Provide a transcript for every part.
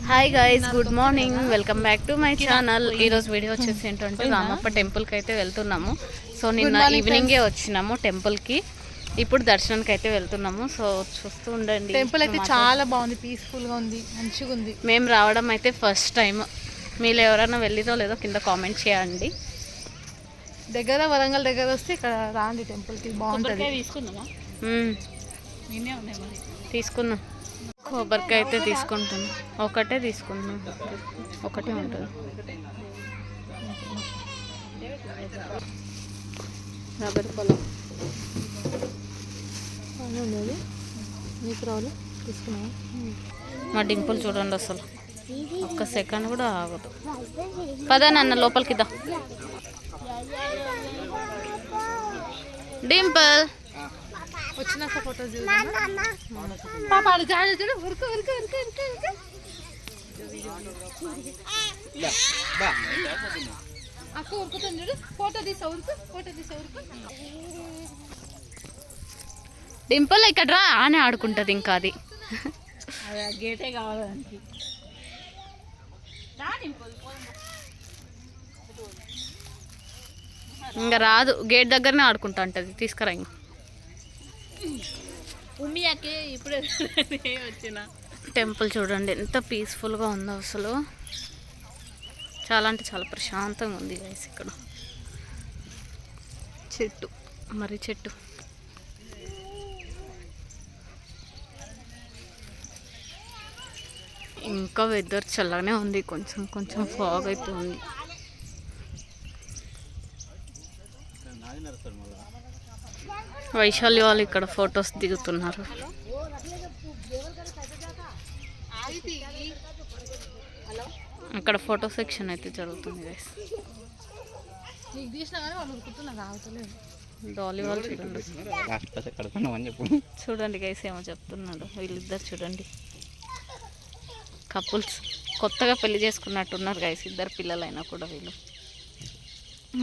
Hi guys, good morning. Welcome back to my channel. ఈరోజు video వచ్చేసి ఏంటంటే రామప్ప టెంపుల్కి అయితే వెళ్తున్నాము. సో నిన్న ఈవినింగే వచ్చినాము టెంపుల్కి. ఇప్పుడు దర్శనానికి అయితే వెళ్తున్నాము. సో చూస్తూ ఉండండి. టెంపుల్ అయితే చాలా బాగుంది, పీస్ఫుల్గా ఉంది, మంచిగా ఉంది. మేము రావడం అయితే ఫస్ట్ టైం. మీరు ఎవరైనా వెళ్ళిదో లేదో కింద కామెంట్ చేయండి. దగ్గర వరంగల్ దగ్గర వస్తే ఇక్కడ రాండి టెంపుల్కి, బాగుంటుంది. తీసుకుందాం. కొబ్బరికాయ అయితే తీసుకుంటున్నాం. ఒకటే తీసుకుంటున్నాం, ఒకటే ఉంటుంది. రబ్బర్ పొలం తీసుకున్నాం. మా డింపుల్ చూడండి, అసలు ఒక్క సెకండ్ కూడా ఆగదు. పదా నాన్న లోపలికి దా. డింపుల్ వచ్చినాక ఫోటో అక్క ఉరుకుతుంది చూడు, ఫోటో తీసా ఉరుకు, ఫోటో తీసా ఉరుకు. డింపుల్ ఇక్కడ రా అని ఆడుకుంటుంది. ఇంకా అది గేటే కావాలంటే ఇంకా రాదు, గేట్ దగ్గరనే ఆడుకుంటా ఉంటుంది. తీసుకురా. ఇంకా ఇప్పుడే వచ్చిన టెంపుల్ చూడండి ఎంత పీస్ఫుల్గా ఉందో. అసలు చాలా అంటే చాలా ప్రశాంతంగా ఉంది గైస్. ఇక్కడ చెట్టు, మరి చెట్టు. ఇంకా వెదర్ చల్లగానే ఉంది, కొంచెం కొంచెం ఫాగ్ అయితే ఉంది. వైశాలి వాళ్ళు ఇక్కడ ఫొటోస్ దిగుతున్నారు. అక్కడ ఫోటో సెక్షన్ అయితే జరుగుతుంది గైస్. డాలీ వాళ్ళు చూడండి, చూడండి గైస్ ఏమో చెప్తున్నాడు. వీళ్ళిద్దరు చూడండి, కపుల్స్ కొత్తగా పెళ్లి చేసుకున్నట్టున్నారు గైస్. ఇద్దరు పిల్లలైనా కూడా వీళ్ళు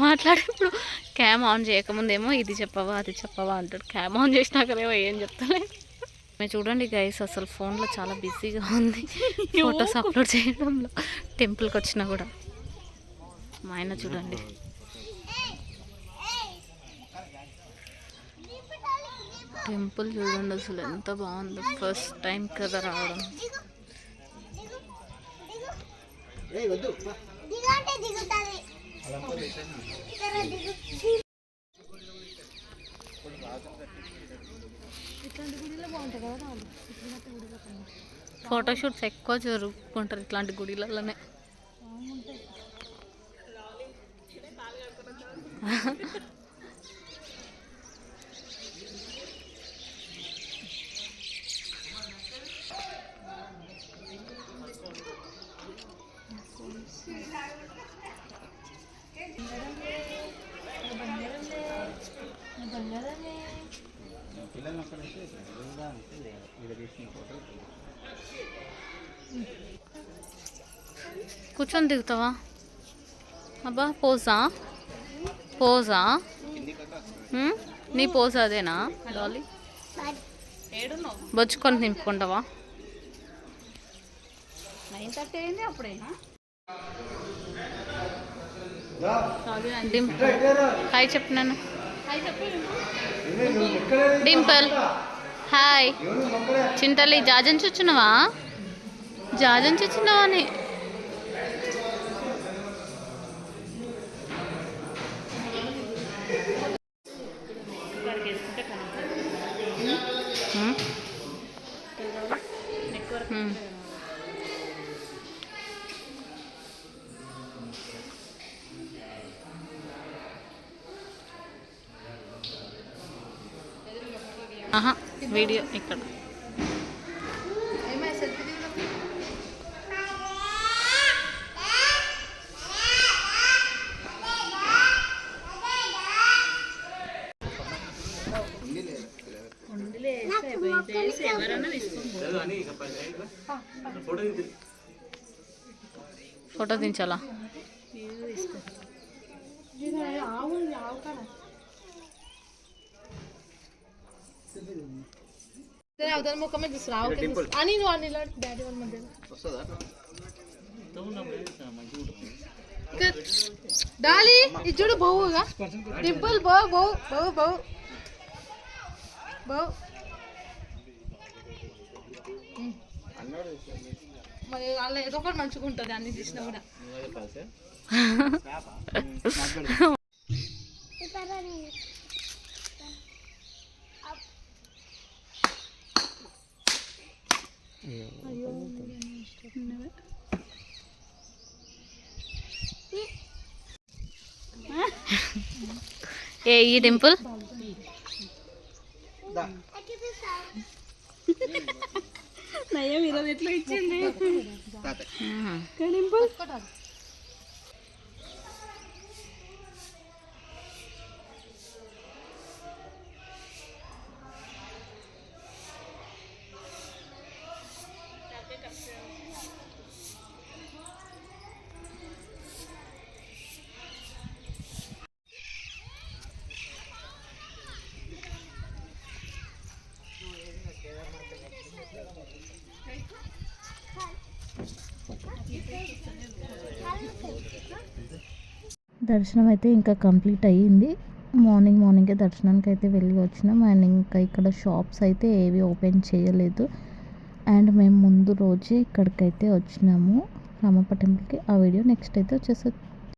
మాట్లాడేప్పుడు క్యామ్ ఆన్ చేయకముందేమో ఇది చెప్పవా అది చెప్పవా అంటాడు. క్యామ్ ఆన్ చేసినాకనేమో ఏం చెప్తలేదు. మేము చూడండి గైస్, అసలు ఫోన్లో చాలా బిజీగా ఉంది ఫొటోస్ అప్లోడ్ చేయడంలో. టెంపుల్కి వచ్చినా కూడా మా ఆయన చూడండి. టెంపుల్ చూడండి అసలు ఎంత బాగుందో. ఫస్ట్ టైం కదా రావడం. ఫోటోషూట్స్ ఎక్కువ జరుపుకుంటారు ఇట్లాంటి గుడిలలోనే. కూర్చొని దిగుతావా? అబ్బా పోజా పోజా, నీ పోజా అదేనా డాలీ? బొచ్చుకొని నింపుకుంటావా? 9:30 అయింది అప్పుడైనా. హాయ్ చెప్పినాను. డింపుల్ హాయ్. చింతల్లి జాజన్ చూచున్నావా? జాజన్ చూచున్నావా అని వీడియో ఇక్కడ. ఫోటో దించాలా? అవతల ముఖమే చూస్తున్నా అని నువ్వు అని డాడీ వాళ్ళ మధ్య డాలీ ఇది చూడు బౌగా డింపుల్ బౌ బౌ బౌ బౌ బౌ మరి వాళ్ళ ఏదో ఒకటి మంచిగా ఉంటుంది అన్ని తీసినా కూడా ఏ ఈ డింపుల్ నయ్యం ఈరోజు ఎట్లా ఇచ్చింది డింపుల్ దర్శనం అయితే ఇంకా కంప్లీట్ అయ్యింది. మార్నింగే దర్శనానికి అయితే వెళ్ళి వచ్చినాం. అండ్ ఇంకా ఇక్కడ షాప్స్ అయితే ఏవి ఓపెన్ చేయలేదు. అండ్ మేము ముందు రోజే ఇక్కడికైతే వచ్చినాము రామప్ప టెంపుల్కి. ఆ వీడియో నెక్స్ట్ అయితే వచ్చేస్తుంది.